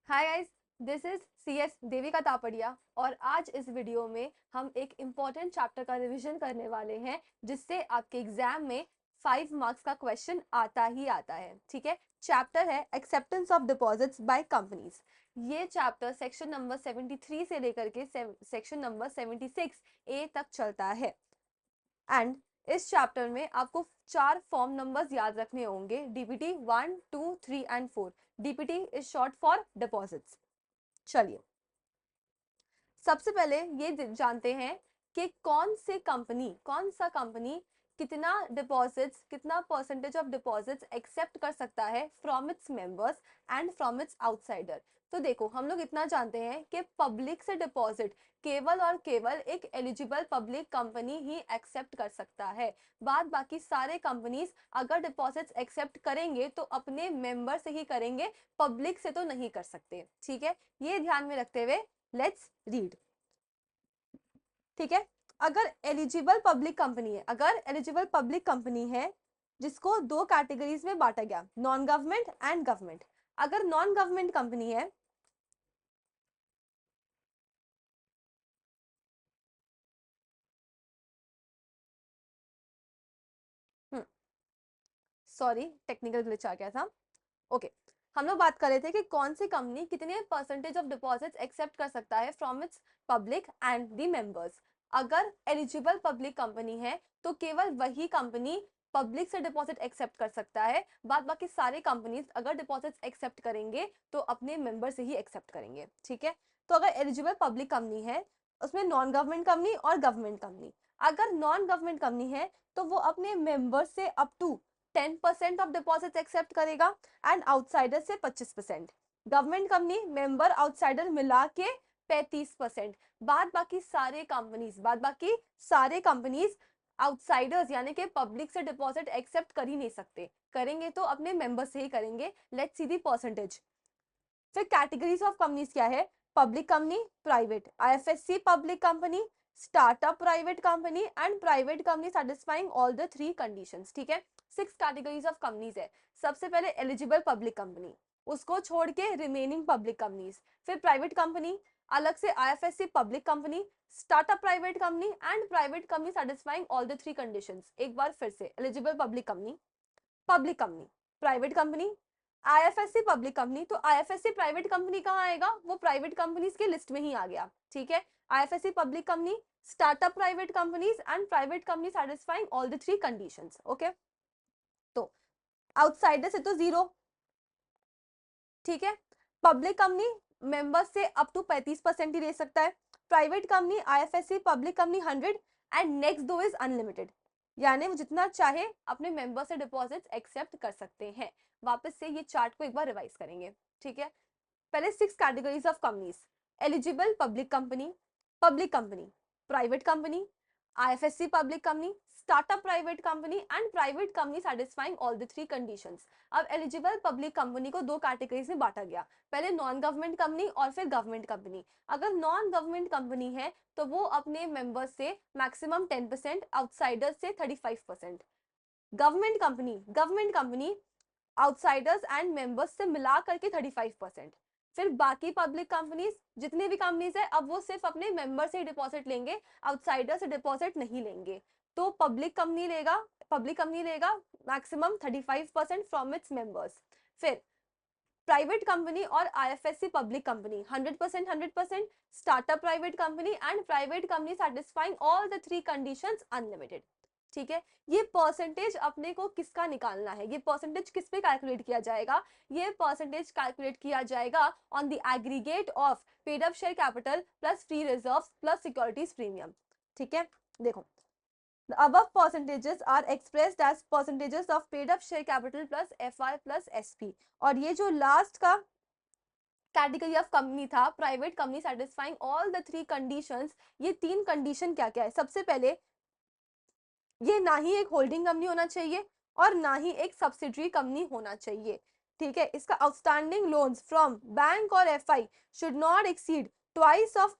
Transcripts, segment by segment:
Hi guys, this is CS Devika Tapadia और आज इस वीडियो में हम एक इम्पॉर्टेंट चैप्टर का रिवीजन करने वाले हैं जिससे आपके एग्जाम में 5 मार्क्स का क्वेश्चन आता ही आता है। ठीक है, चैप्टर है acceptance of deposits by companies. ये चैप्टर सेक्शन नंबर 73 से लेकर के सेक्शन नंबर 76A तक चलता है। एंड इस चैप्टर में आपको 4 फॉर्म नंबर्स याद रखने होंगे, DPT 1, 2, 3 and 4। DPT is short for deposits. चलिए, सबसे पहले ये जानते हैं कि कौन सा कंपनी कितना डिपॉजिट्स, कितना परसेंटेज ऑफ डिपॉजिट्स एक्सेप्ट कर सकता है from its members and from its outsider. तो देखो, हम लोग इतना जानते हैं कि पब्लिक से डिपॉजिट केवल और केवल एक एलिजिबल पब्लिक कंपनी ही एक्सेप्ट कर सकता है। बाद बाकी सारे कंपनीज अगर डिपॉजिट्स एक्सेप्ट करेंगे तो अपने मेंबर से ही करेंगे, पब्लिक से तो नहीं कर सकते। ठीक है, ये ध्यान में रखते हुए लेट्स रीड। ठीक है, अगर एलिजिबल पब्लिक कंपनी है जिसको दो कैटेगरीज में बांटा गया, नॉन गवर्नमेंट एंड गवर्नमेंट। अगर नॉन गवर्नमेंट कंपनी है सॉरी, टेक्निकल ग्लिच आ गया था। ओके, हम लोग बात कर रहे थे कि कौन सी कंपनी कितने परसेंटेज ऑफ डिपॉजिट्स एक्सेप्ट कर सकता है from its public and the members. अगर एलिजिबल पब्लिक कंपनी है तो केवल वही कंपनी पब्लिक से डिपॉजिट एक्सेप्ट कर सकता है। बाद बाकी सारे कंपनीज अगर डिपॉजिट्स एक्सेप्ट करेंगे तो अपने मेंबर से ही एक्सेप्ट करेंगे। ठीक है, तो अगर एलिजिबल पब्लिक कंपनी है उसमें नॉन गवर्नमेंट कंपनी और गवर्नमेंट कंपनी। अगर नॉन गवर्नमेंट कंपनी है तो वो अपने मेंबर से up to 10% of deposit accept करेगा एंड आउटसाइडर से 25%। गवर्नमेंट कंपनी मेंबर आउटसाइडर मिला के 35%। बाद बाकी सारे कंपनीज आउटसाइडर्स यानी कि पब्लिक से डिपॉजिट एक्सेप्ट कर ही नहीं सकते, करेंगे तो अपने मेंबर से ही करेंगे। Let's see the percentage. फिर कैटेगरीज ऑफ कंपनीज क्या है? Public company, private, IFSC public company, startup private company and private company satisfying all the 3 conditions. ठीक है, 6 कैटेगरीज ऑफ कंपनीज है। सबसे पहले एलिजिबल पब्लिक कंपनी, उसको छोड़ के रिमेनिंग पब्लिक कंपनीज। फिर प्राइवेट कंपनी, अलग से IFSC public company, startup private company and private company satisfying all the 3 conditions. एक बार फिर से, eligible public company, private company, IFSC public company. तो IFSC प्राइवेट कंपनी कहाँ आएगा? वो प्राइवेट कंपनीज की लिस्ट में ही आ गया। ठीक है, IFSC public company, startup private companies and private company satisfying all the 3 conditions. Okay, तो आउटसाइडर से तो 0। ठीक है, पब्लिक कंपनी मेंबर्स से अप टू 35% ही ले सकता है। Private company IFSC public company 100 and next दो इज अनलिमिटेड, यानी वो जितना चाहे अपने मेंबर से डिपॉजिट एक्सेप्ट कर सकते हैं। वापस से ये चार्ट को एक बार रिवाइज करेंगे। ठीक है, पहले 6 categories of companies. Eligible public company, private company, IFSC public company, startup private company and private company satisfying all the 3 conditions. अब एलिजिबल पब्लिक कंपनी को दो कैटेगरीज में बांटा गया, पहले नॉन गवर्नमेंट कंपनी और फिर गवर्नमेंट कंपनी। अगर नॉन गवर्नमेंट कंपनी है तो वो अपने मेंबर्स से मैक्सिमम 10%, आउटसाइडर से 35%। Government company outsiders and members से मिला करके 35%। फिर बाकी पब्लिक कंपनीज, जितनी भी कंपनीज है, अब वो सिर्फ अपने मेंबर से ही डिपॉजिट लेंगे, आउटसाइडर से डिपॉजिट नहीं लेंगे। तो पब्लिक कंपनी लेगा मैक्सिमम 35% फ्रॉम इट्स मेंबर्स। फिर प्राइवेट कंपनी और IFSC public company 100%, startup private company and private company satisfying all the 3 conditions unlimited. ठीक है, ये परसेंटेज अपने को किसका निकालना है? ये परसेंटेज किस पे कैलकुलेट किया जाएगा? ये परसेंटेज कैलकुलेट किया जाएगा on the aggregate of paid up share capital plus free reserves plus securities premium. ठीक है, देखो, the above percentages are expressed as percentages of paid up share capital plus FI plus SP। और ये जो last का category of company था, private company satisfying all the 3 conditions, ये 3 condition क्या क्या है? सबसे पहले, ये ना ही एक होल्डिंग कंपनी होना चाहिए और ना ही एक सब्सिडरी कंपनी होना चाहिए। ठीक है, इसका आउटस्टैंडिंग लोन्स फ्रॉम बैंक और FI should not exceed twice of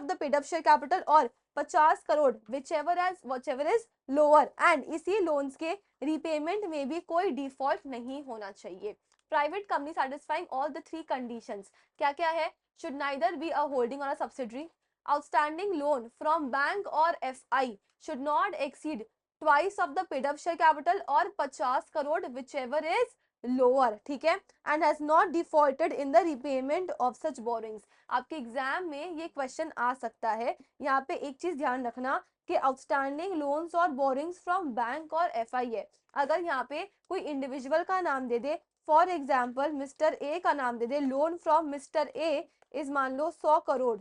the paid up share capital और 50 crore which ever is lower, and इसी लोन्स के रिपेमेंट में भी कोई डिफॉल्ट नहीं होना चाहिए। Private company satisfying all the 3 conditions, क्या क्या है? Should neither be a holding और a subsidiary, outstanding loan from bank और FI should not exceed twice of the paid up share capital और 50 crore which ever is lower, ठीक है, and has not defaulted in the repayment of such borings. आपके exam में ये question आ सकता है। यहाँ पे एक चीज ध्यान रखना कि आउटस्टैंडिंग लोन्स और बोरिंग्स फ्रॉम बैंक और एफआई है। अगर यहाँ पे कोई इंडिविजुअल का नाम दे दे, फॉर एग्जाम्पल मिस्टर ए का नाम दे दे, loan from mister A is मान लो 100 करोड़,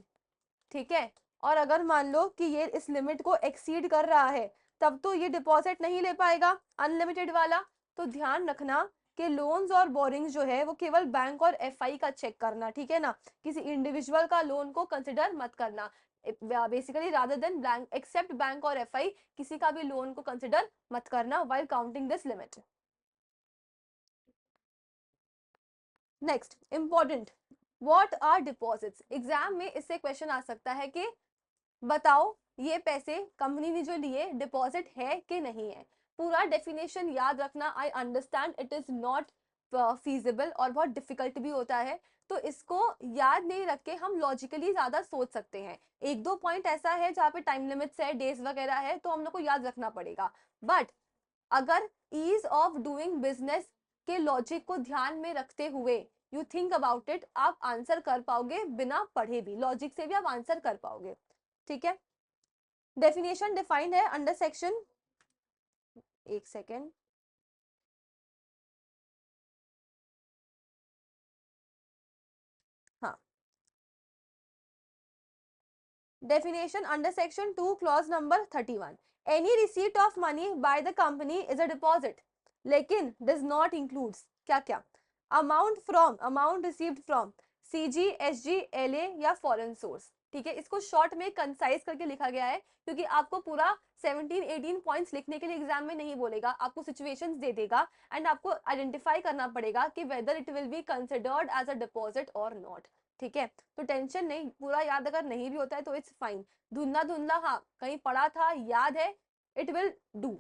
ठीक है, और अगर मान लो कि ये इस लिमिट को एक्सीड कर रहा है, तब तो ये डिपॉजिट नहीं ले पाएगा अनलिमिटेड वाला। तो ध्यान रखना कि लोन्स और बोरिंग्स जो है वो केवल बैंक और एफआई का चेक करना, ठीक है ना, किसी इंडिविजुअल का लोन को कंसिडर मत करना। Basically rather than bank accept bank और एफआई, किसी का भी लोन को कंसिडर मत करना while counting this limit. Next important, what are deposits. Exam में इससे क्वेश्चन आ सकता है कि बताओ ये पैसे कंपनी ने जो लिए डिपॉजिट है कि नहीं है। पूरा डेफिनेशन याद रखना। I understand it is not feasible और बहुत डिफिकल्ट भी होता है, तो इसको याद नहीं रख के हम लॉजिकली ज्यादा सोच सकते हैं। एक दो पॉइंट ऐसा है जहाँ पे टाइम लिमिट्स है, डेज वगैरह है, तो हम लोग को याद रखना पड़ेगा। बट अगर ईज ऑफ डूइंग बिजनेस के लॉजिक को ध्यान में रखते हुए यू थिंक अबाउट इट, आप आंसर कर पाओगे बिना पढ़े भी, लॉजिक से भी आप आंसर कर पाओगे, ठीक है। डेफिनेशन डिफाइंड है अंडर सेक्शन, एक सेकेंड, हाँ, definition under section 2 clause number 31, any receipt of money by the company is a deposit, लेकिन does not includes क्या क्या, amount received from CG, SG, LA या foreign source, ठीक है। इसको शॉर्ट में कंसाइज करके लिखा गया है क्योंकि आपको पूरा 17-18 पॉइंट्स लिखने के लिए एग्जाम में नहीं बोलेगा, आपको सिचुएशंस दे देगा एंड आपको आइडेंटिफाई करना पड़ेगा कि whether it will be considered as a deposit और नॉट, ठीक है। तो टेंशन नहीं, पूरा याद अगर नहीं भी होता है तो इट्स फाइन। धुंधला धुंधला हाँ कहीं पढ़ा था, याद है, इट विल डू।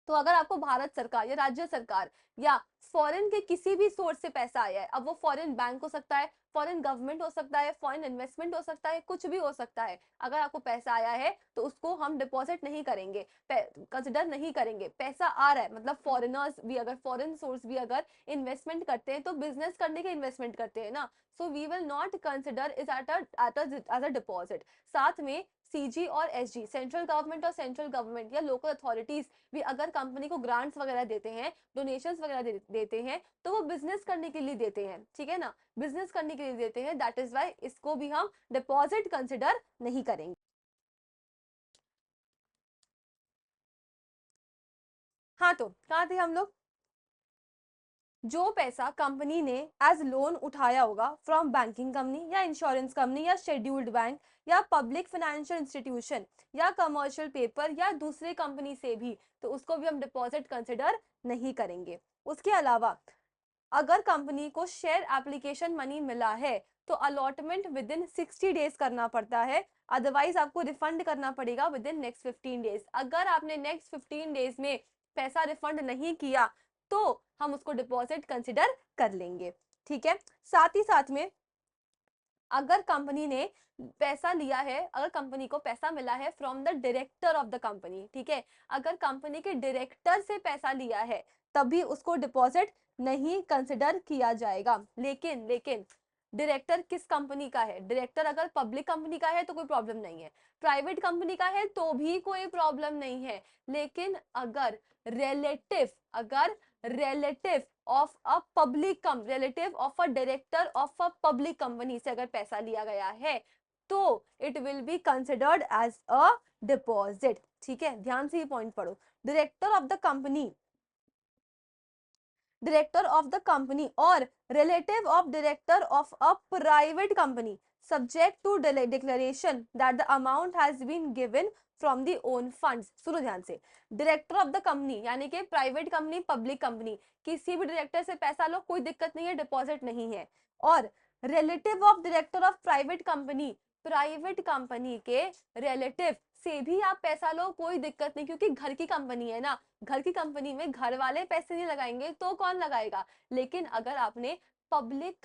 तो अगर आपको भारत सरकार या राज्य सरकार या फॉरेन के किसी भी सोर्स से पैसा आया है, अब वो फॉरेन बैंक हो सकता है, फॉरेन गवर्नमेंट हो सकता है, फॉरेन इन्वेस्टमेंट हो सकता है, कुछ भी हो सकता है, अगर आपको पैसा आया है तो उसको हम डिपॉजिट नहीं करेंगे, कंसिडर नहीं करेंगे। पैसा आ रहा है मतलब फॉरेनर्स भी अगर फॉरेन सोर्स भी अगर इन्वेस्टमेंट करते हैं तो बिजनेस करने के इन्वेस्टमेंट करते हैं ना, so we will not consider is as a deposit. साथ में सीजी और एसजी, सेंट्रल गवर्नमेंट और सेंट्रल गवर्नमेंट या लोकल अथॉरिटीज भी अगर कंपनी को ग्रांट्स वगैरह देते हैं, डोनेशंस वगैरह देते हैं, तो वो बिजनेस करने के लिए देते हैं, ठीक है ना, बिजनेस करने के लिए देते हैं, दैट इज वाई इसको भी हम डिपॉजिट कंसिडर नहीं करेंगे। हाँ, तो कहाँ थे हम लोग? जो पैसा कंपनी ने एज लोन उठाया होगा फ्रॉम बैंकिंग कंपनी या इंश्योरेंस कंपनी या शेड्यूल्ड बैंक या पब्लिक फाइनेंशियल इंस्टीट्यूशन या कमर्शियल पेपर या दूसरे कंपनी से भी, तो उसको भी हम डिपॉजिट कंसिडर नहीं करेंगे। उसके अलावा अगर कंपनी को शेयर एप्लीकेशन मनी मिला है तो अलॉटमेंट विद इन 60 डेज करना पड़ता है, अदरवाइज आपको रिफंड करना पड़ेगा विद इन नेक्स्ट 15 डेज। अगर आपने नेक्स्ट 15 डेज में पैसा रिफंड नहीं किया तो हम उसको डिपॉजिट कंसिडर कर लेंगे, ठीक है। साथ ही साथ में अगर कंपनी ने पैसा लिया है, अगर कंपनी को पैसा मिला है from the director of the company, ठीक है, अगर कंपनी के डायरेक्टर से पैसा लिया है तभी उसको डिपॉजिट नहीं कंसिडर किया जाएगा। लेकिन लेकिन डायरेक्टर किस कंपनी का है? डायरेक्टर अगर पब्लिक कंपनी का है तो कोई प्रॉब्लम नहीं है, प्राइवेट कंपनी का है तो भी कोई प्रॉब्लम नहीं है, लेकिन अगर relative of a public relative of a director of a public company से अगर पैसा लिया गया है तो it will be considered as a deposit, ठीक है। ध्यान से ही पॉइंट पढ़ो। Director of the company, director of the company और relative of director of a private company subject to declaration that the amount has been given from the own funds. सुनो ध्यान से, डायरेक्टर ऑफ द कंपनी यानी कि private company, public company, किसी भी director से पैसा लो कोई दिक्कत नहीं है, डिपॉजिट नहीं है। और relative of director of private company, private company के रिलेटिव से भी आप पैसा लो, कोई दिक्कत नहीं, क्योंकि घर की कंपनी है ना, घर की कंपनी में घर वाले पैसे नहीं लगाएंगे तो कौन लगाएगा। लेकिन अगर आपने पब्लिक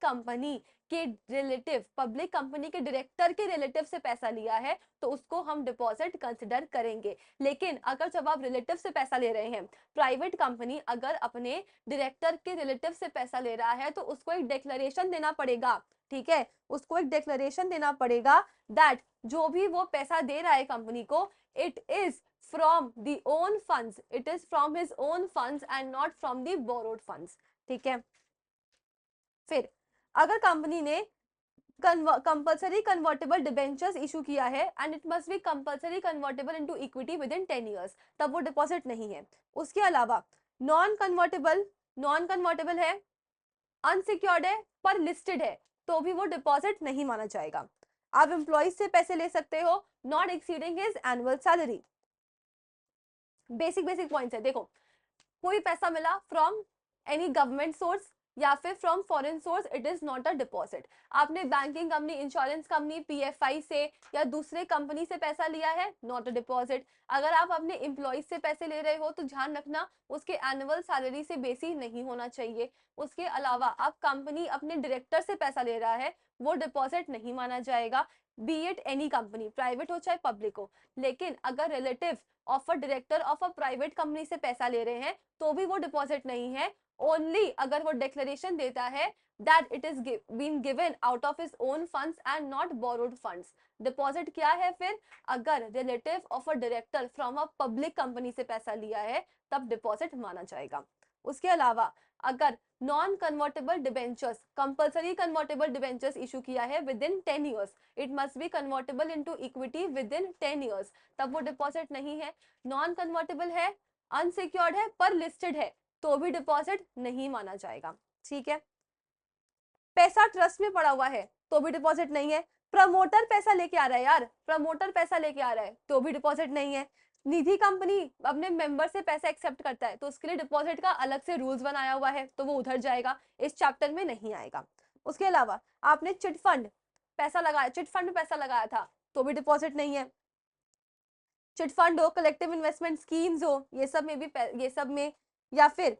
कंपनी के रिलेटिव, पब्लिक कंपनी के डायरेक्टर के रिलेटिव से पैसा लिया है तो उसको हम डिपॉजिट कंसिडर करेंगे। लेकिन अगर जब आप रिलेटिव से पैसा ले रहे हैं, प्राइवेट कंपनी अगर अपने डायरेक्टर के रिलेटिव से पैसा ले रहा है तो उसको एक डिक्लेरेशन देना पड़ेगा, ठीक है, उसको एक डिक्लेरेशन देना पड़ेगा दैट जो भी वो पैसा दे रहा है कंपनी को, it is from the own funds, it is from his own funds and not from the borrowed funds, ठीक है। फिर अगर कंपनी ने कंपल्सरी कन्वर्टेबल डिबेंचर्स इशू किया है and it must B compulsory convertible into equity within 10 years, तब वो deposit नहीं है। उसके अलावा नॉन कन्वर्टेबल है, अनसिक्योर्ड है पर लिस्टेड है, तो भी वो डिपॉजिट नहीं माना जाएगा। आप एम्प्लॉइज से पैसे ले सकते हो not exceeding his annual salary. Basic points है, देखो, कोई पैसा मिला फ्रॉम एनी गवर्नमेंट सोर्स या फिर from foreign source, it is not a deposit. आपने banking company, insurance company, PFI से या दूसरे कंपनी से पैसा लिया है, नॉट अ डिपॉजिट। अगर आप अपने एम्प्लॉइज से पैसे ले रहे हो तो ध्यान रखना उसके एनुअल सैलरी से बेसी नहीं होना चाहिए। उसके अलावा आप कंपनी अपने डायरेक्टर से पैसा ले रहा है, वो डिपॉजिट नहीं माना जाएगा, B it any company, private हो चाहे पब्लिक हो। लेकिन अगर relative of a director of a private company से पैसा ले रहे हैं तो भी वो डिपॉजिट नहीं है, ओनली अगर वो डिक्लेरेशन देता है that it is been given out of his own funds and not borrowed funds। Deposit क्या है फिर, अगर relative of a director from a public company से पैसा लिया है तब डिपॉजिट माना जाएगा। उसके अलावा अगर non convertible debentures, compulsory convertible debentures issue किया है with in 10 years, it must be convertible into equity within 10 years, तब वो डिपॉजिट नहीं है। नॉन कन्वर्टेबल है, अनसिक्योर्ड है पर लिस्टेड है, तो भी डिपॉजिट नहीं माना जाएगा, ठीक है। पैसा ट्रस्ट में पड़ा हुआ है तो भी डिपॉजिट नहीं है। प्रमोटर पैसा लेके आ रहा है यार, प्रमोटर पैसा लेके आ रहा है तो भी डिपॉजिट नहीं है। निधि कंपनी अपने मेंबर से पैसा एक्सेप्ट करता है तो उसके लिए डिपॉजिट का अलग से रूल्स बनाया हुआ है, तो वो उधर जाएगा, इस चैप्टर में नहीं आएगा। उसके अलावा आपने चिट फंड पैसा लगाया, चिट फंड में पैसा लगाया था तो भी डिपॉजिट नहीं है। चिट फंड हो, कलेक्टिव इन्वेस्टमेंट स्कीम्स हो, ये सब में भी, ये सब में, या फिर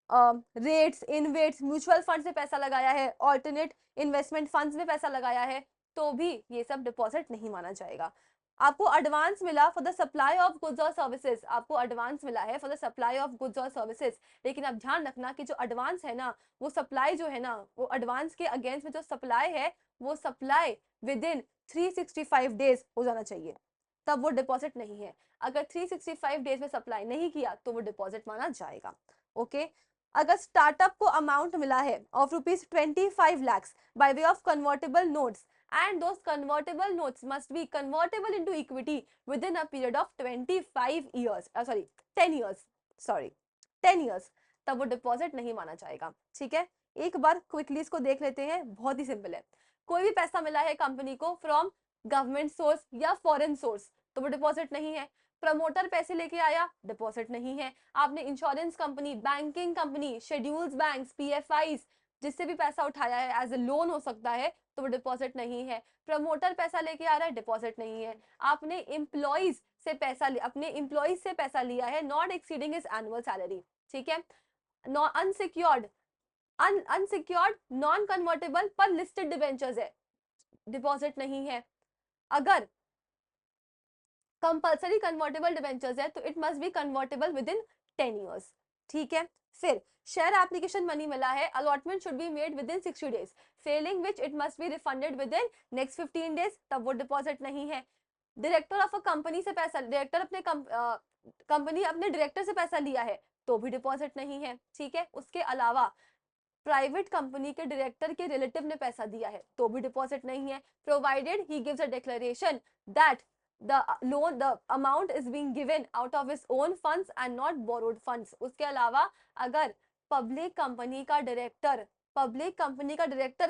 रेट्स, इनवेट्स, म्यूचुअल फंड से पैसा लगाया है, ऑल्टरनेट इन्वेस्टमेंट फंड्स में पैसा लगाया है, तो भी ये सब डिपॉजिट नहीं माना जाएगा। आपको एडवांस मिला for the supply of goods और सर्विसेज, आपको एडवांस मिला है for the supply of goods और सर्विसेज, लेकिन अब ध्यान रखना कि जो एडवांस है ना, वो सप्लाई जो है ना, वो एडवांस के अगेंस्ट में जो सप्लाई है, वो सप्लाई विद इन 365 डेज हो जाना चाहिए, तब वो डिपॉजिट नहीं है। अगर 365 डेज में सप्लाई नहीं किया तो वो डिपॉजिट माना जाएगा, ओके। अगर स्टार्टअप को अमाउंट मिला है of ₹25 lakhs bye way of convertible notes and those convertible notes must be convertible into equity within a period of 25 years, sorry 10 years, sorry 10 years, तब वो डिपॉजिट नहीं माना जाएगा, ठीक है। एक बार क्विकली इसको देख लेते हैं, बहुत ही सिंपल है। कोई भी पैसा मिला है कंपनी को फ्रॉम गवर्नमेंट सोर्स या फॉरेन सोर्स तो वो डिपॉजिट नहीं है। प्रमोटर पैसे लेके आया, डिपॉजिट नहीं है। आपने insurance company, banking company, schedules banks, PFIs, जिससे भी पैसा उठाया है, एज ए लोन हो सकता है, तो वो डिपॉजिट नहीं है। प्रमोटर पैसा लेके आ रहा है, डिपॉजिट नहीं है। आपने एम्प्लॉइज से पैसा अपने एम्प्लॉइज से पैसा लिया है not exceeding his annual salary, ठीक है। अनसिक्योर्ड, अनसिक्योर्ड, नॉन कन्वर्टेबल पर लिस्टेड डिबेंचर्स है, डिपॉजिट नहीं है। अगर कंपल्सरी कन्वर्टेबल डिबेंचर्स है तो it must be convertible with in 10 years, ठीक है। फिर शेयर एप्लीकेशन मनी मिला है, allotment should be made with in 60 days, Fehling which it must be refunded with in next 15 days, तब वो डिपॉजिट नहीं है। डायरेक्टर ऑफ अ कंपनी से पैसा, डायरेक्टर अपने कंपनी अपने डायरेक्टर से पैसा लिया है तो भी डिपॉजिट नहीं है, ठीक है। उसके अलावा प्राइवेट कंपनी के डायरेक्टर के रिलेटिव ने पैसा दिया है तो भी डिपॉजिट नहीं है, provided he gives a declaration that the amount is being given out of his own funds and not borrowed funds। उसके अलावा अगर पब्लिक कंपनी का डायरेक्टर,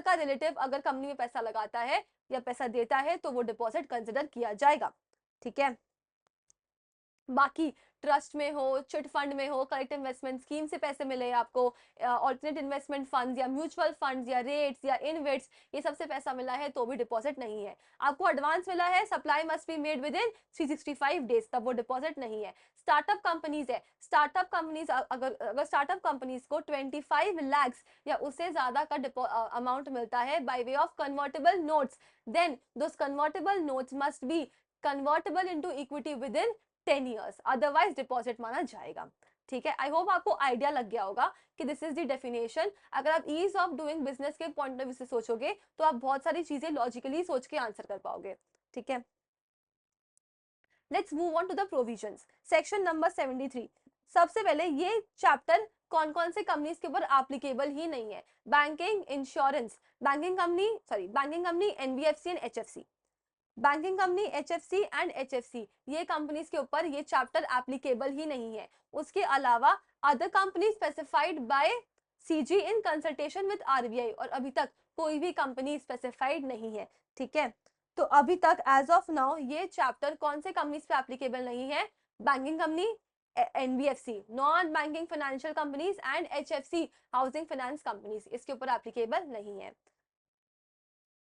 का रिलेटिव अगर कंपनी में पैसा लगाता है या पैसा देता है तो वो डिपॉजिट कंसिडर किया जाएगा, ठीक है। बाकी ट्रस्ट में हो, चिट फंड में हो, कलेक्टिव इन्वेस्टमेंट स्कीम से पैसे मिले आपको, ऑल्टरनेट इन्वेस्टमेंट फंड्स या म्यूचुअल फंड्स या रेट्स या इनवेट्स, ये सबसे पैसा मिला है तो भी डिपॉजिट नहीं है। आपको एडवांस मिला है, supply must be made with in 365 days, तब वो डिपॉजिट नहीं है। स्टार्टअप कंपनीज है, स्टार्टअप कंपनीज अगर स्टार्टअप कंपनीज को 25 lakhs या उससे ज्यादा का अमाउंट मिलता है by way of convertible notes, then those convertible notes must be convertible into equity within 10 years, otherwise deposit माना जाएगा। ठीक है, आई होप आपको आइडिया लग गया होगा कि दिस इज द डेफिनेशन। अगर आप ईज ऑफ डूइंग बिजनेस के पॉइंट ऑफ व्यू से सोचोगे तो आप बहुत सारी चीजें लॉजिकली सोच के आंसर कर पाओगे। ठीक है, let's move on to the provisions, section number 73। सबसे पहले ये चैप्टर कौन कौन से कंपनीज के ऊपर एप्लीकेबल ही नहीं है। Banking, insurance, banking company NBFC and HFC, banking company HFC and HFC, ये कंपनीज के ऊपर ये चैप्टर एप्लीकेबल ही नहीं है। उसके अलावा other company specified by CG in consultation with RBI, और अभी तक कोई भी कंपनी स्पेसिफाइड नहीं है। ठीक है, तो अभी तक एज ऑफ नाउ ये चैप्टर कौन से कंपनीज पे एप्लीकेबल नहीं है? Banking company, NBFC non banking financial companies and HFC housing finance companies, इसके ऊपर एप्लीकेबल नहीं है।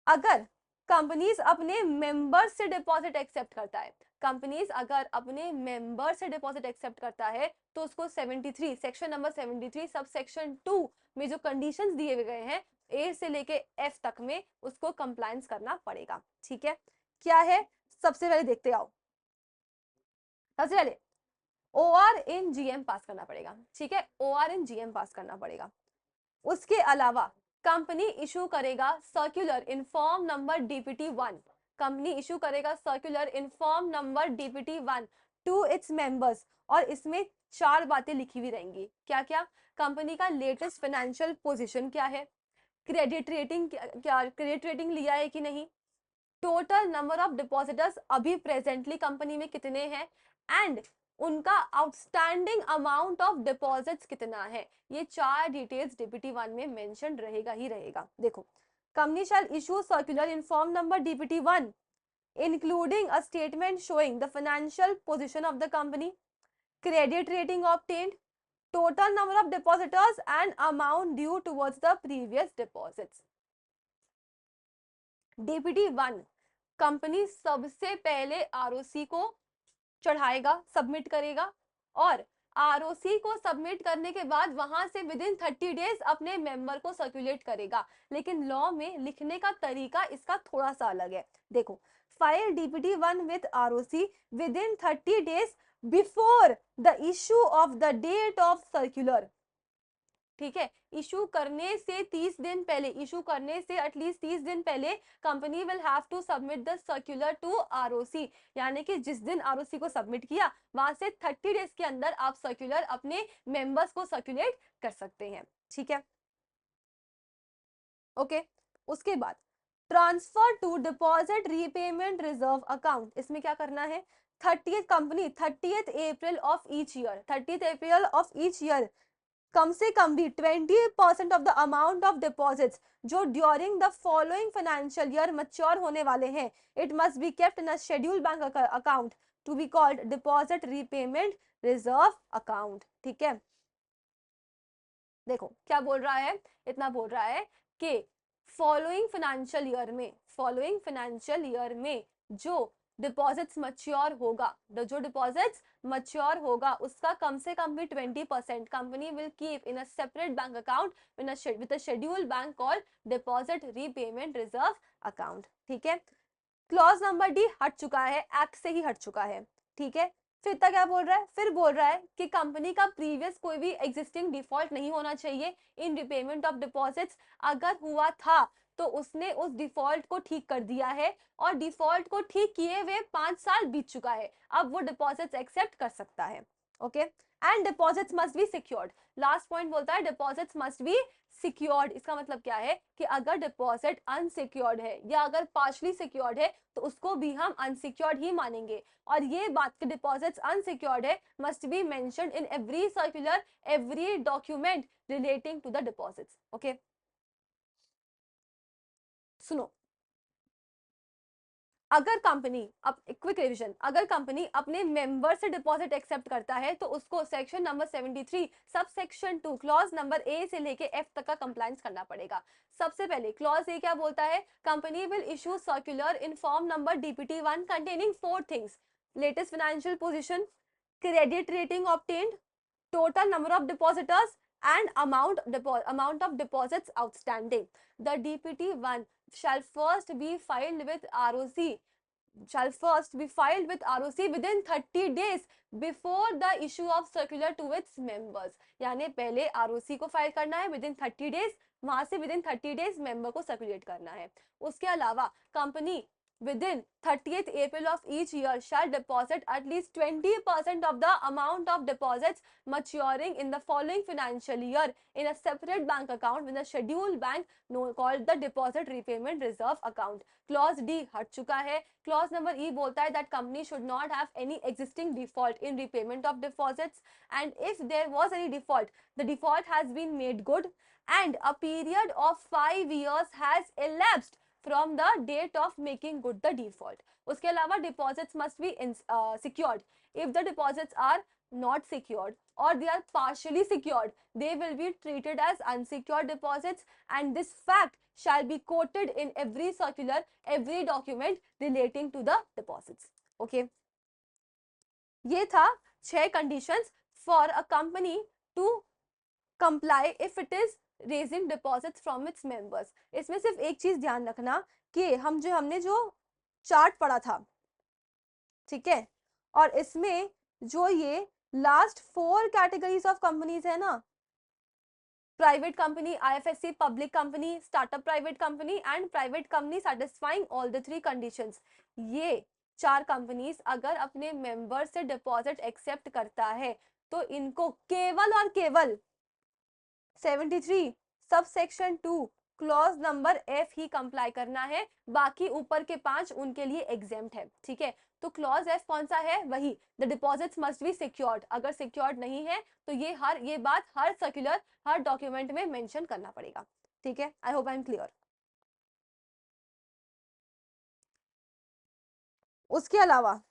अगर कंपनीज अपने मेंबर से डिपॉजिट एक्सेप्ट करता है, कंपनीज अगर अपने मेंबर से डिपॉजिट एक्सेप्ट करता है तो उसको 73 सेक्शन नंबर 73 सब सेक्शन 2 में जो कंडीशंस दिए गए हैं ए से लेके एफ तक में उसको कंप्लायंस करना पड़ेगा। ठीक है, क्या है? सबसे पहले देखते आओ। सबसे पहले ओआर इन जीएम पास करना पड़ेगा। ठीक है, ओआर इन जीएम पास करना पड़ेगा। उसके अलावा कंपनी इशू करेगा circular in form number DPT 1, company issue करेगा circular in form number DPT 1 to its members, और इसमें 4 बातें लिखी हुई रहेंगी। क्या क्या? कंपनी का लेटेस्ट फाइनेंशियल पोजीशन क्या है, क्रेडिट रेटिंग क्या क्रेडिट रेटिंग लिया है कि नहीं, टोटल नंबर ऑफ डिपॉजिटर्स अभी प्रेजेंटली कंपनी में कितने हैं, एंड उनका आउटस्टैंडिंग अमाउंट ऑफ डिपॉजिट्स कितना है। ये 4 डिटेल्स डीपीटी 1 में मेंशन रहेगा ही रहेगा। देखो, company shall issue circular in form number DPT 1 including a statement showing the financial position of the company, credit rating obtained, total number of depositors and amount due towards the previous deposits. DPT 1 company सबसे पहले ROC को चढ़ाएगा, submit करेगा, और ROC को submit करने के बाद वहां से विद इन 30 डेज अपने मेंबर को सर्कुलेट करेगा। लेकिन लॉ में लिखने का तरीका इसका थोड़ा सा अलग है। देखो, file DPT 1 with ROC within 30 days before the issue of the date of circular. ठीक है, इशू करने से 30 दिन पहले, इशू करने से एटलीस्ट 30 दिन पहले company will have to submit the circular to ROC, यानी कि जिस दिन आरओसी को सबमिट किया वहां से 30 डेज के अंदर आप सर्कुलर अपने मेंबर्स को सर्कुलेट कर सकते हैं। ठीक है, ओके। उसके बाद transfer to deposit repayment reserve account, इसमें क्या करना है? 30th company 30th April of each year, 30th April of each year कम से कम भी 20% of the amount of deposits जो during the following financial year mature होने वाले हैं, it must be kept in a schedule bank account to be called deposit repayment reserve account. ठीक है, देखो क्या बोल रहा है, इतना बोल रहा है कि फॉलोइंग फाइनेंशियल ईयर में जो डिपॉजिट्स मच्योर होगा, जो डिपॉजिट्स मच्योर होगा उसका कम से कम भी 20% company will keep in a separate bank account with a schedule bank called deposit repayment reserve account. ठीक है, क्लॉज नंबर डी हट चुका है, एक्ट से ही हट चुका है। ठीक है, फिर तक क्या बोल रहा है? फिर बोल रहा है कि कंपनी का प्रीवियस कोई भी एग्जिस्टिंग डिफॉल्ट नहीं होना चाहिए इन रिपेमेंट ऑफ डिपॉजिट्स। अगर हुआ था तो उसने उस डिफॉल्ट को ठीक कर दिया है, और डिफॉल्ट को ठीक किए हुए 5 साल बीत चुका है, अब वो डिपॉजिट्स एक्सेप्ट कर सकता है। Okay, and deposits must be secured. Last point बोलता है डिपॉजिट्स मस्ट बी सिक्योर्ड। इसका मतलब क्या है कि अगर डिपॉजिट अनसिक्योर्ड है या अगर पार्शली सिक्योर्ड है तो उसको भी हम अनसिक्योर्ड ही मानेंगे। और ये बात कि डिपॉजिट्स अनसिक्योर्ड है must be mentioned in every circular, every document relating to the deposits. Okay, सुनो, अगर कंपनी, अब क्विक रिवीजन, अगर कंपनी अपने मेंबर से डिपॉजिट एक्सेप्ट करता है तो उसको section number 73 sub section 2 clause number A से लेके एफ तक का कंप्लायंस करना पड़ेगा। सबसे पहले क्लॉज ए क्या बोलता है, company will issue circular in form number DPT 1 containing 4 things, latest financial position, credit rating obtained, total number of depositors and amount of deposits outstanding. The DPT1 shall first be filed with ROC within 30 days before the issue of circular to its members. यानी पहले ROC को file करना है within 30 days, वहां से within 30 days member को circulate करना है। उसके अलावा company within 30th April of each year shall deposit at least 20% of the amount of deposits maturing in the following financial year in a separate bank account with a scheduled bank called the deposit repayment reserve account. Clause D हट चुका है। Clause number E बोलता है that company should not have any existing default in repayment of deposits, and if there was any default, the default has been made good and a period of 5 years has elapsed from the date of making good the default. उसके अलावा deposits must be secured. If the deposits are not secured or they are partially secured, they will be treated as unsecured deposits, and this fact shall be quoted in every circular, every document relating to the deposits. Okay. ये था 6 conditions for a company to comply if it is raising deposits from its members. इसमें सिर्फ एक चीज ध्यान रखना कि हमने जो चार्ट पढ़ा था, ठीक है, और इसमें जो ये लास्ट 4 कैटेगरीज ऑफ कंपनीज है ना, private company, IFSC, public company, startup private company and private company satisfying all the 3 conditions, ये 4 कंपनीज अगर अपने मेंबर से डिपॉजिट एक्सेप्ट करता है तो इनको केवल और केवल 73 sub section 2 clause number F ही कंप्लाई करना है, बाकी ऊपर के 5 उनके लिए एग्जेम्प्ट है। ठीक है, तो क्लॉज एफ कौन सा है, वही the deposits must be secured. अगर सिक्योर्ड नहीं है तो ये बात हर सर्कुलर, हर डॉक्यूमेंट में मेंशन करना पड़ेगा। ठीक है, I hope I am clear. उसके अलावा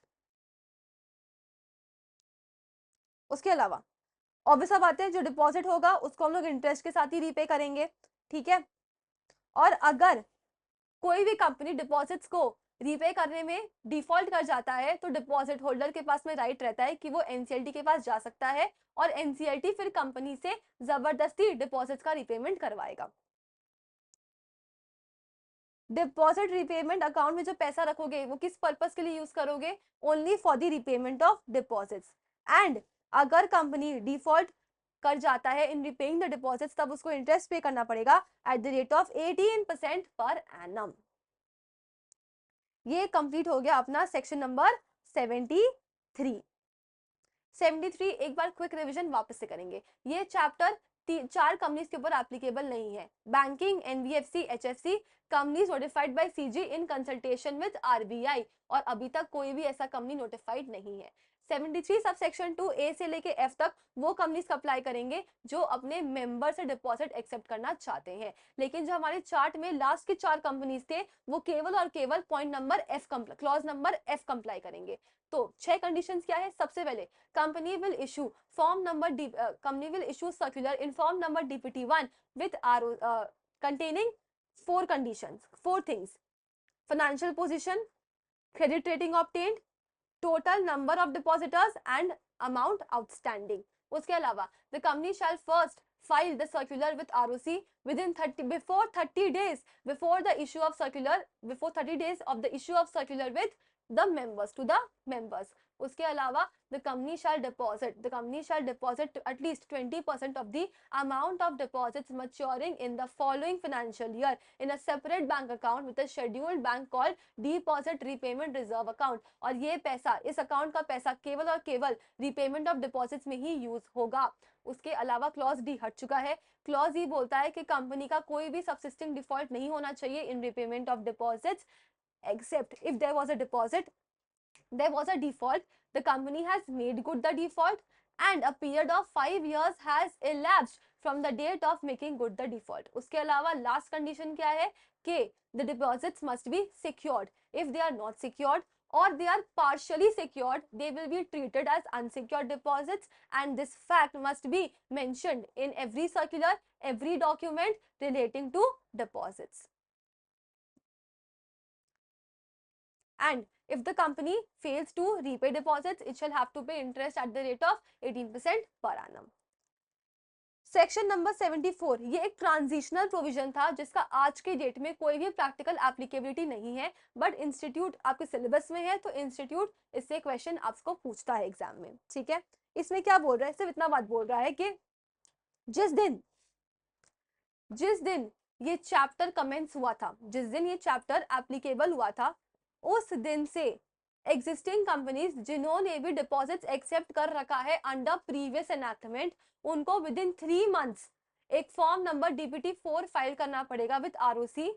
ऑब्वियस सा बात है, जो डिपॉजिट होगा उसको हम लोग इंटरेस्ट के साथ ही रीपे करेंगे। ठीक है, और अगर कोई भी कंपनी डिपॉजिट्स को रीपे करने में डिफॉल्ट कर जाता है तो डिपॉजिट होल्डर के पास में राइट रहता है कि वो एनसीएलटी के पास जा सकता है और एनसीएलटी फिर कंपनी से जबरदस्ती डिपॉजिट्स का रिपेमेंट करवाएगा। डिपॉजिट रिपेमेंट अकाउंट में जो पैसा रखोगे वो किस पर्पस के लिए यूज करोगे, only for the repayment of deposits. And अगर कंपनी डिफॉल्ट कर जाता है इन रिपेइंग द डिपॉजिट्स, तब उसको इंटरेस्ट पे करना पड़ेगा at the rate of 18% per annum. ये कंप्लीट हो गया अपना सेक्शन नंबर 73। 73 एक बार क्विक रिवीजन वापस से करेंगे। ये चैप्टर 4 कंपनीज के ऊपर एप्लीकेबल नहीं है। Banking, NBFC, HFC companies notified by CG in consultation with RBI, और अभी तक कोई भी ऐसा कंपनी नोटिफाइड नहीं है। 73 सब सेक्शन 2 ए से लेके एफ तक वो कंपनीज अप्लाई करेंगे जो अपने मेंबर से डिपॉजिट एक्सेप्ट करना चाहते हैं। लेकिन जो हमारे चार्ट में लास्ट के 4 कंपनीज थे वो केवल और केवल point number F clause number F comply करेंगे। तो 6 कंडीशंस क्या है, सबसे पहले company will issue circular in form number DPT1 with containing 4 conditions, 4 things: financial position, credit rating obtained, total number of depositors and amount outstanding. उसके अलावा the company shall first file the circular with ROC within 30 days before the issue of circular, before 30 days of the issue of circular with the members, to the members. उसके अलावा the company shall deposit at least 20% of the amount of deposits maturing in the following financial year in a separate bank account with a scheduled bank called deposit repayment reserve account. और ये पैसा, इस account का पैसा केवल और केवल repayment of deposits में ही यूज होगा। उसके अलावा क्लॉज डी हट चुका है। क्लॉज ई बोलता है कि कंपनी का कोई भी सबसिस्टिंग डिफॉल्ट नहीं होना चाहिए in repayment of deposits, except if there was a default, the company has made good the default and a period of 5 years has elapsed from the date of making good the default. उसके अलावा last condition क्या है कि the deposits must be secured. If they are not secured or they are partially secured, they will be treated as unsecured deposits, and this fact must be mentioned in every circular, every document relating to deposits. And if the company fails to repay deposits, it shall have to pay interest at the rate of 18% per annum. Section number 74 ये एक transitional provision था जिसका आज के date में कोई भी practical applicability नहीं है, बट इंस्टीट्यूट आपके सिलेबस में है तो इंस्टीट्यूट इससे क्वेश्चन आपको पूछता है एग्जाम में, ठीक है। इसमें क्या बोल रहा है, सिर्फ इतना बात बोल रहा है कि जिस दिन ये चैप्टर कमेंस हुआ था, जिस दिन ये चैप्टर एप्लीकेबल हुआ था, उस दिन से एग्जिस्टिंग कंपनीज जिन्होंने भी डिपॉजिट्स एक्सेप्ट कर रखा है अंडर प्रीवियस एनैक्टमेंट, उनको विद इन 3 मंथ्स एक फॉर्म नंबर DPT 4 फाइल करना पड़ेगा विद ROC,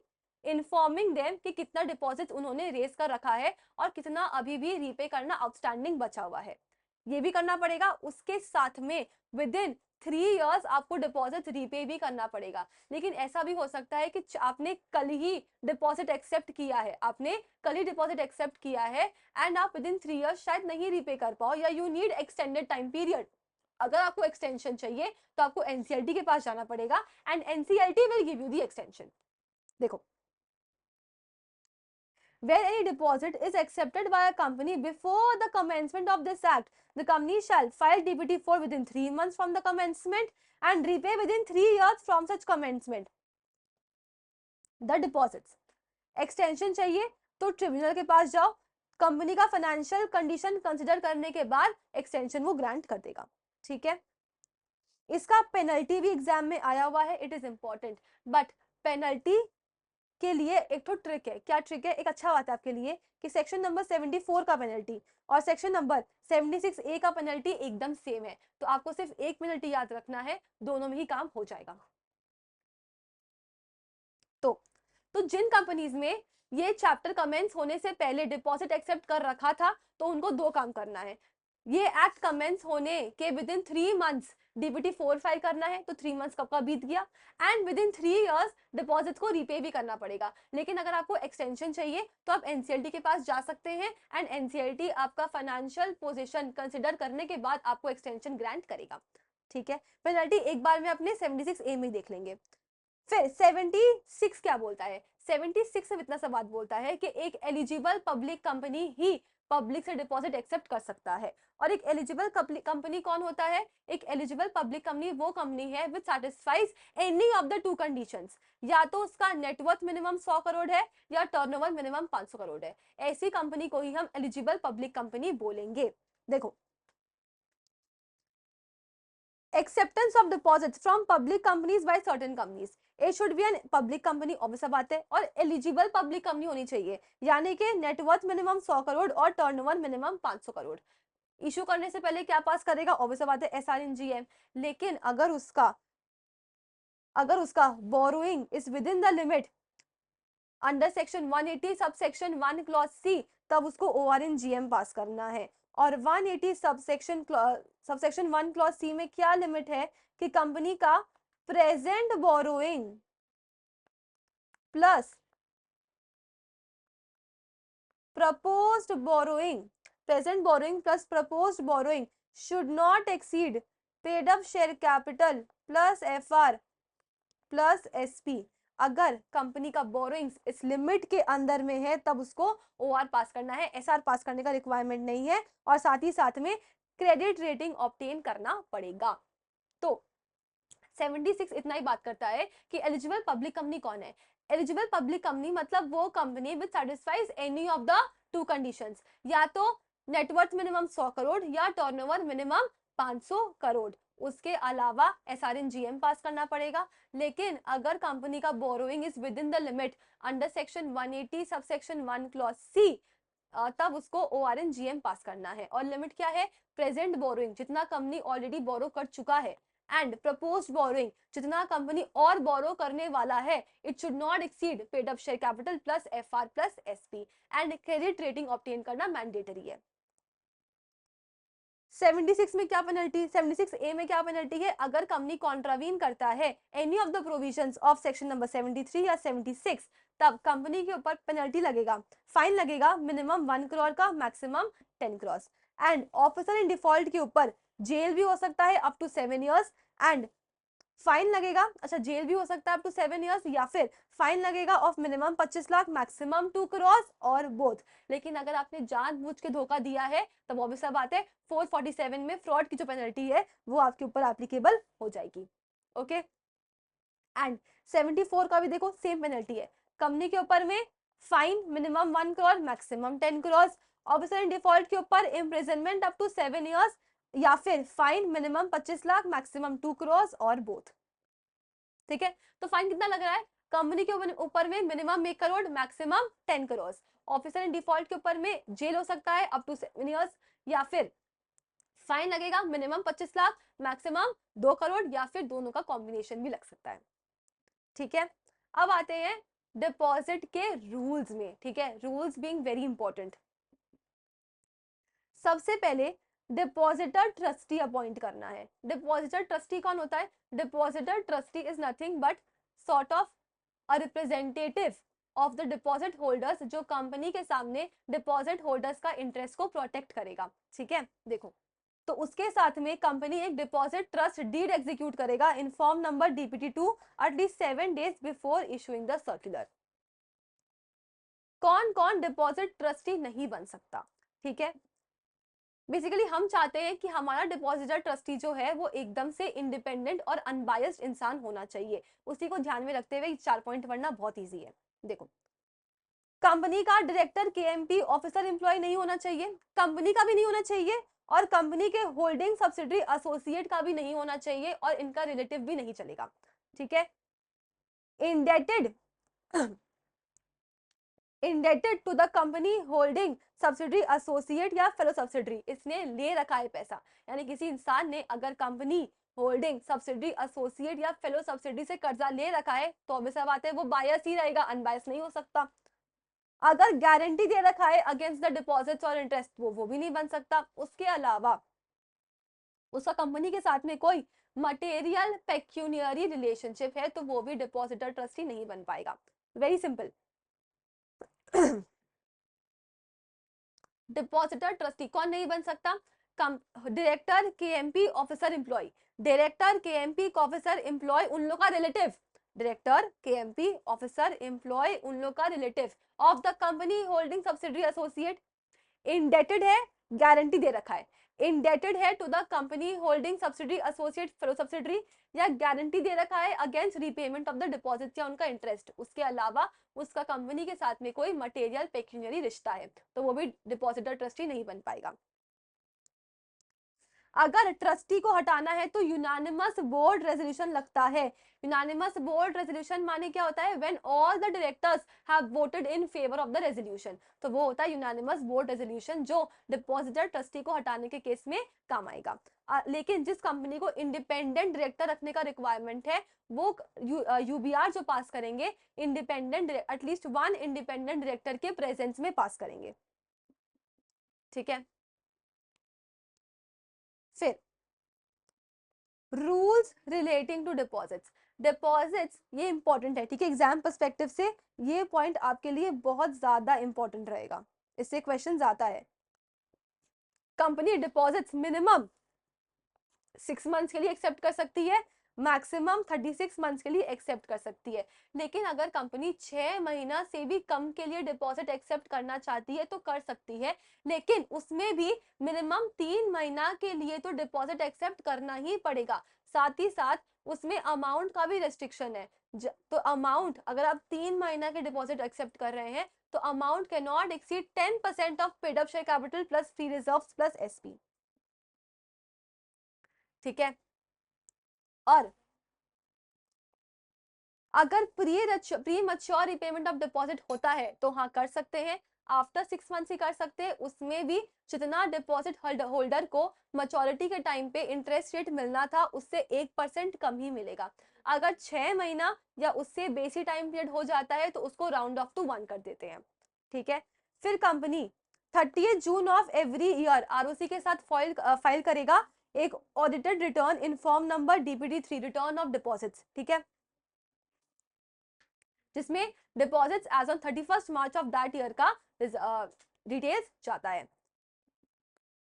इन्फॉर्मिंग देम कि कितना डिपॉजिट उन्होंने रेज कर रखा है और कितना अभी भी रीपे करना आउटस्टैंडिंग बचा हुआ है, ये भी करना पड़ेगा। उसके साथ में विद इन 3 इयर्स आपको डिपॉजिट रीपे भी करना पड़ेगा। लेकिन ऐसा भी हो सकता है कि आपने कल ही डिपॉजिट एक्सेप्ट किया है, एंड आप विद इन 3 इयर्स शायद नहीं रीपे कर पाओ, या you need extended time period. अगर आपको एक्सटेंशन चाहिए तो आपको NCLT के पास जाना पड़ेगा and NCLT will give you the extension. देखो, where any deposit is accepted by a company before the commencement of this act, the company shall file DPT 4 within 3 months from the commencement and repay within 3 years from such commencement the deposits. Extension चाहिए तो tribunal के पास जाओ, company का financial condition consider करने के बाद extension वो grant कर देगा, ठीक है। इसका पेनल्टी भी एग्जाम में आया हुआ है, it is important, but penalty के लिए एक तो ट्रिक है। क्या ट्रिक है? एक अच्छा बात है आपके लिए कि सेक्शन नंबर 74 का पेनल्टी और सेक्शन नंबर 76A का पेनल्टी एकदम सेम है, तो आपको सिर्फ एक पेनल्टी याद रखना है, दोनों में ही काम हो जाएगा। तो जिन कंपनीज में ये चैप्टर कमेंस होने से पहले डिपॉजिट एक्सेप्ट कर रखा था तो उनको 2 काम करना है। ये एक्ट कमेंस होने के with in 3 months DPT 4 file करना है, तो 3 मंथ्स कब का बीत गया, and with in 3 years deposit को रीपे भी करना पड़ेगा। लेकिन अगर आपको एक्सटेंशन चाहिए तो आप NCLT के पास जा सकते हैं एंड NCLT आपका फाइनेंशियल पोजीशन कंसिडर करने के बाद आपको एक्सटेंशन ग्रांट करेगा, ठीक है। पेनल्टी एक बार में अपने 76A में देख लेंगे। फिर 76 क्या बोलता है? 76 से इतना सा बात बोलता है कि एक एलिजिबल पब्लिक कंपनी ही पब्लिक से डिपॉजिट एक्सेप्ट कर सकता है। और एक एलिजिबल कंपनी कौन होता है? एक एलिजिबल पब्लिक कंपनी वो कंपनी है which satisfies any of the 2 conditions, या तो उसका नेटवर्थ मिनिमम 100 करोड़ है या टर्नओवर मिनिमम 500 करोड़ है। ऐसी कंपनी को ही हम एलिजिबल पब्लिक कंपनी बोलेंगे। देखो, acceptance of deposits from public companies by certain companies, it should be an public company, obvious बात है, और eligible public company होनी चाहिए, यानी कि नेटवर्थ मिनिमम 100 करोड़ और टर्नओवर मिनिमम 500 करोड़। इशू करने से पहले क्या पास करेगा? ऑब्वियस बात है SRNGM। लेकिन अगर उसका borrowing is with in the limit under section 180 sub section 1 clause C, तब उसको ORNGM पास करना है। और 180 सबसेक्शन 1 क्लॉज C में क्या लिमिट है कि कंपनी का present borrowing plus proposed borrowing, present borrowing plus proposed borrowing should not exceed paid up share capital plus FR plus SP। अगर कंपनी का बोरोइंग्स इस लिमिट के अंदर में है तब उसको OR पास करना है, SR पास करने का रिक्वायरमेंट नहीं है, और साथ ही साथ में क्रेडिट रेटिंग ऑब्टेन करना पड़ेगा। तो 76 इतना ही बात करता है कि एलिजिबल पब्लिक कंपनी कौन है। एलिजिबल पब्लिक कंपनी मतलब वो company which satisfies any of the 2 conditions, या तो नेटवर्थ मिनिमम 100 करोड़ या टर्नओवर मिनिमम 500 करोड़। उसके अलावा SRNGM पास करना पड़ेगा। लेकिन अगर कंपनी का borrowing is with in the limit under section 180 subsection 1 clause C, तब उसको ORNGM पास करना है। और लिमिट क्या है? प्रेजेंट बोरोइंग, जितना कंपनी ऑलरेडी बोरो कर चुका है, एंड प्रपोज्ड बोरोइंग, जितना कंपनी और बोरो करने वाला है, it should not exceed paid up share capital plus FR plus SP, and credit rating obtain करना मैंडेटरी है। 76 में क्या पेनल्टी, 76A में क्या पेनल्टी है, अगर कंपनी कॉन्ट्रावीन करता है any of the provisions of section number 73 या 76, तब कंपनी के ऊपर पेनल्टी लगेगा, फाइन लगेगा मिनिमम 1 करोड़ का, maximum 10 crore. And officer in default के ऊपर जेल भी हो सकता है up to 7 years, and fine लगेगा, अच्छा जेल भी हो सकता है अप टू 7 इयर्स, या फिर फाइन लगेगा of minimum 25 lakh, maximum 2 crore, और बोथ। लेकिन अगर आपने जानबूझ के धोखा दिया है तब ऑब्वियस बात है 447 में फ्रॉड की जो पेनल्टी है वो आपके ऊपर एप्लीकेबल हो जाएगी। ओके, एंड 74 का भी देखो सेम पेनल्टी है, कंपनी के ऊपर में fine minimum 1 crore, maximum 10 crore, officer in default के ऊपर इम्प्रिजनमेंट अप टू 7 इयर्स, या फिर fine minimum 25 lakh, maximum 2 crore, और बोथ। ठीक है, तो फाइन कितना लग रहा है, कंपनी के ऊपर में minimum 1 crore, maximum 10 crore, officer in default के ऊपर में जेल हो सकता है अप टू 7 इयर्स, या फिर फाइन लगेगा मिनिमम 25 लाख, मैक्सिमम 2 करोड़, या फिर दोनों का कॉम्बिनेशन भी लग सकता है। ठीक है, अब आते हैं डिपॉजिट के रूल्स में। ठीक है, रूल्स बीइंग वेरी इंपॉर्टेंट। सबसे पहले डिपॉजिटर ट्रस्टी अपॉइंट करना है। डिपॉजिटर ट्रस्टी कौन होता है, depositor trustee is nothing but sort of a representative of the deposit holders, जो कंपनी के सामने डिपॉजिट होल्डर्स का इंटरेस्ट को प्रोटेक्ट करेगा। ठीक है, देखो, तो उसके साथ में कंपनी एक डिपॉजिट ट्रस्ट डीड एग्जीक्यूट करेगा इन form number DPT2 at least 7 days before issuing the circular. कौन कौन डिपॉजिट ट्रस्टी नहीं बन सकता, ठीक है, बेसिकली हम चाहते हैं कि हमारा डिपॉजिटर ट्रस्टी जो है वो एकदम से इंडिपेंडेंट और अनबायस्ड इंसान होना चाहिए। उसी को ध्यान में रखते हुए 4 पॉइंट पढ़ना बहुत इजी है। देखो, कंपनी का डायरेक्टर KMP ऑफिसर एम्प्लॉय नहीं होना चाहिए, कंपनी का भी नहीं होना चाहिए, और कंपनी के होल्डिंग सब्सिडरी एसोसिएट का भी नहीं होना चाहिए, और इनका रिलेटिव भी नहीं चलेगा। ठीक है, indebted indebted to the company holding subsidiary associate या फेलो सब्सिडरी, इसने ले रखा है पैसा, यानी किसी इंसान ने अगर कंपनी होल्डिंग सब्सिडरी एसोसिएट या फेलो सब्सिडरी से कर्जा ले रखा है तो ऑब्वियस बात है वो बायस ही रहेगा, अनबायस नहीं हो सकता। अगर गारंटी दे रखा है अगेंस्ट द डिपॉजिट्स और इंटरेस्ट, वो भी नहीं बन सकता। उसके अलावा उसका कंपनी के साथ में कोई मटेरियल पेक्यूनियरी रिलेशनशिप है तो वो भी डिपॉजिटर ट्रस्टी नहीं बन पाएगा। Very simple. डिपॉजिटर ट्रस्टी कौन नहीं बन सकता, director KMP officer employ, director KMP officer employ उन लोग का relative, director KMP officer employ उन लोग का relative of the company holding subsidiary associate, indebted है, गारंटी दे रखा है, इंडेटेड है to the company holding subsidiary associate fellow subsidiary, या गारंटी दे रखा है against repayment of the deposit या उनका इंटरेस्ट। उसके अलावा उसका कंपनी के साथ में कोई मटेरियल पेक्यूनियरी रिश्ता है तो वो भी डिपॉजिटर ट्रस्टी नहीं बन पाएगा। अगर ट्रस्टी को हटाना है तो यूनानिमस बोर्ड रेजोल्यूशन लगता है। यूनानिमस बोर्ड रेजोल्यूशन माने क्या होता है, when all the directors have voted in favour of the resolution, तो वो होता है यूनानिमस बोर्ड रेजोल्यूशन जो डिपॉजिटर ट्रस्टी को हटाने के केस में काम आएगा। लेकिन जिस कंपनी को इंडिपेंडेंट डायरेक्टर रखने का रिक्वायरमेंट है वो UBR जो पास करेंगे इंडिपेंडेंट एटलीस्ट 1 इंडिपेंडेंट डायरेक्टर के प्रेजेंस में पास करेंगे। ठीक है, फिर rules relating to deposits. Deposits ये इंपॉर्टेंट है, ठीक है, एग्जाम पर्सपेक्टिव से ये पॉइंट आपके लिए बहुत ज्यादा इंपॉर्टेंट रहेगा, इससे क्वेश्चन आता है। कंपनी डिपॉजिट्स मिनिमम 6 मंथ्स के लिए एक्सेप्ट कर सकती है, मैक्सिमम 36 मंथ्स के लिए एक्सेप्ट कर सकती है। लेकिन अगर कंपनी 6 महीना से भी कम के लिए डिपॉजिट एक्सेप्ट करना चाहती है तो कर सकती है, लेकिन उसमें भी मिनिमम 3 महीना के लिए तो डिपॉजिट एक्सेप्ट करना ही पड़ेगा। साथ ही साथ उसमें अमाउंट का भी रेस्ट्रिक्शन है। तो अमाउंट अगर आप 3 महीना के डिपॉजिट एक्सेप्ट कर रहे हैं तो amount can not exceed 10% of paid up share capital plus free reserves plus SP। ठीक है, और अगर pre mature repayment of deposit होता है तो हाँ कर सकते हैं, आफ्टर 6 मंथ्स ही कर सकते हैं, उसमें भी जितना डिपॉजिट होल्डर को मैच्योरिटी के टाइम पे इंटरेस्ट रेट मिलना था उससे 1% कम ही मिलेगा। अगर 6 महीना या उससे बेसी टाइम पीरियड हो जाता है तो उसको राउंड ऑफ टू 1 कर देते हैं। ठीक है, फिर company 30 June of every year ROC के साथ फाइल करेगा एक audited return in form number DPD3 return of deposits, ठीक है, जिसमें deposits as on 31 March of that year का डिटेल्स जाता है।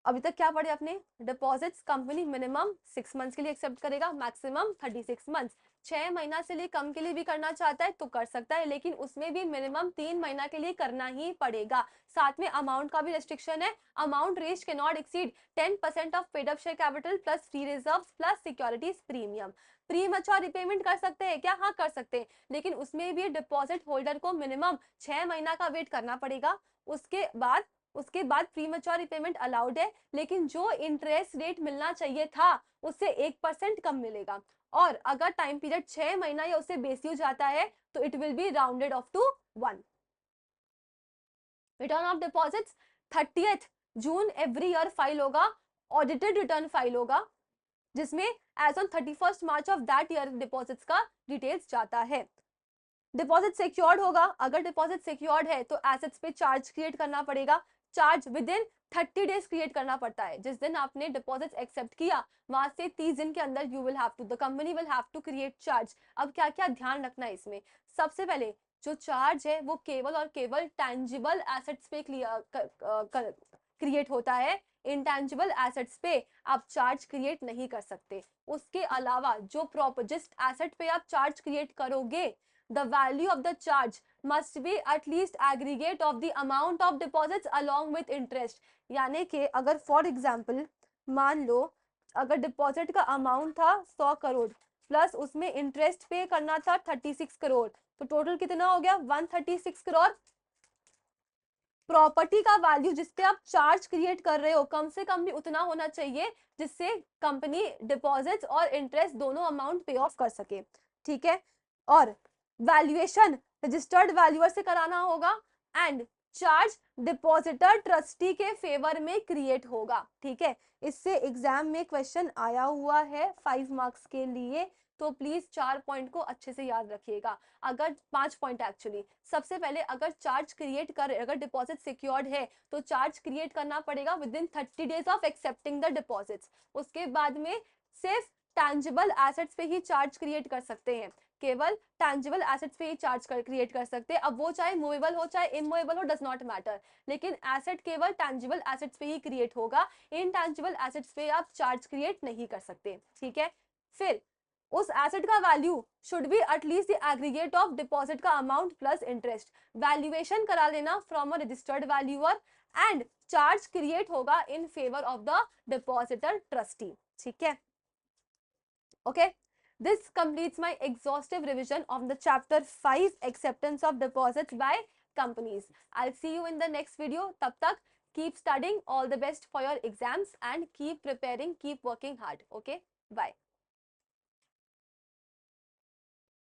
अभी तक क्या पढ़े अपने? डिपॉजिट्स कंपनी मिनिमम 6 मंथ्स के लिए एक्सेप्ट करेगा, मैक्सिमम 36 मंथ्स। 6 महीना से लिए कम के लिए भी करना चाहता है तो कर सकता है, लेकिन उसमें भी मिनिमम 3 महीना के लिए करना ही पड़ेगा। साथ में अमाउंट का भी रेस्ट्रिक्शन है, amount raise can not exceed 10% of paid up share capital plus free reserves plus securities premium. Pre mature repayment कर सकते हैं क्या? हाँ कर सकते हैं, लेकिन उसमें भी डिपॉजिट होल्डर को मिनिमम 6 महीना का वेट करना पड़ेगा। उसके बाद प्री मैच्योर रिपेमेंट अलाउड है, लेकिन जो इंटरेस्ट रेट मिलना चाहिए था उससे 1% कम मिलेगा। और अगर टाइम पीरियड 6 महीना या उससे बेसी हो जाता है तो it will be rounded off to 1। Return of deposits 30th June every year file होगा, ऑडिटेड रिटर्न फाइल होगा, जिसमें as on 31 March of that year deposits का डिटेल्स जाता है। डिपॉजिट सिक्योर्ड होगा, अगर डिपॉजिट सिक्योर्ड है तो एसेट्स पे चार्ज क्रिएट करना पड़ेगा। Charge with in 30 days create करना पड़ता है। जिस दिन आपने डिपॉजिट एक्सेप्ट किया वहां से 30 दिन के अंदर you will have to, the company will have to create charge. अब क्या क्या ध्यान रखना है इसमें? सबसे पहले जो चार्ज है वो केवल और केवल टैंजिबल एसेट्स पे क्रिएट होता है, इंटैंजिबल एसेट्स पे आप चार्ज क्रिएट नहीं कर सकते। उसके अलावा जिस एसेट पे आप चार्ज क्रिएट करोगे, the value of the charge must be at least aggregate of the amount of deposits along with interest। यानी कि अगर फॉर एग्जाम्पल मान लो अगर डिपॉजिट का अमाउंट था 100 करोड़ प्लस उसमें इंटरेस्ट पे करना था 36 करोड़, तो टोटल कितना हो गया? 136 करोड़। प्रॉपर्टी का वैल्यू जिसपे आप चार्ज क्रिएट कर रहे हो कम से कम भी उतना होना चाहिए जिससे कंपनी डिपॉजिट्स और इंटरेस्ट दोनों अमाउंट पे ऑफ कर सके, ठीक है। और वैल्यूएशन रजिस्टर्ड वैल्यूअर से कराना होगा एंड चार्ज डिपॉजिटर ट्रस्टी के फेवर में क्रिएट होगा, ठीक है। इससे एग्जाम में क्वेश्चन आया हुआ है 5 मार्क्स के लिए, तो प्लीज 4 पॉइंट को अच्छे से याद रखिएगा। अगर 5 पॉइंट एक्चुअली, सबसे पहले अगर डिपॉजिट सिक्योर्ड है तो चार्ज क्रिएट करना पड़ेगा with in 30 days of accepting the deposits. उसके बाद में सिर्फ टैंजिबल एसेट्स पे ही चार्ज क्रिएट कर सकते हैं, केवल टैंजिबल एसेट्स पे ही चार्ज क्रिएट कर सकते हैं। अब वो चाहे मूवेबल हो चाहे इमूवेबल हो, डज नॉट मैटर, लेकिन एसेट केवल टैंजिबल एसेट्स पे ही क्रिएट होगा, इनटैंजिबल एसेट्स पे आप चार्ज क्रिएट नहीं कर सकते, ठीक है। फिर उस एसेट का value should be at least the aggregate of deposit का अमाउंट प्लस इंटरेस्ट। वैल्यूएशन करा लेना from a registered valuer and charge create होगा in favour of the depositor trustee, ठीक है। Okay, this completes my exhaustive revision of the chapter 5 acceptance of deposits by companies. I'll see you in the next video. Tab tak keep studying, all the best for your exams and keep preparing, keep working hard. Okay, bye.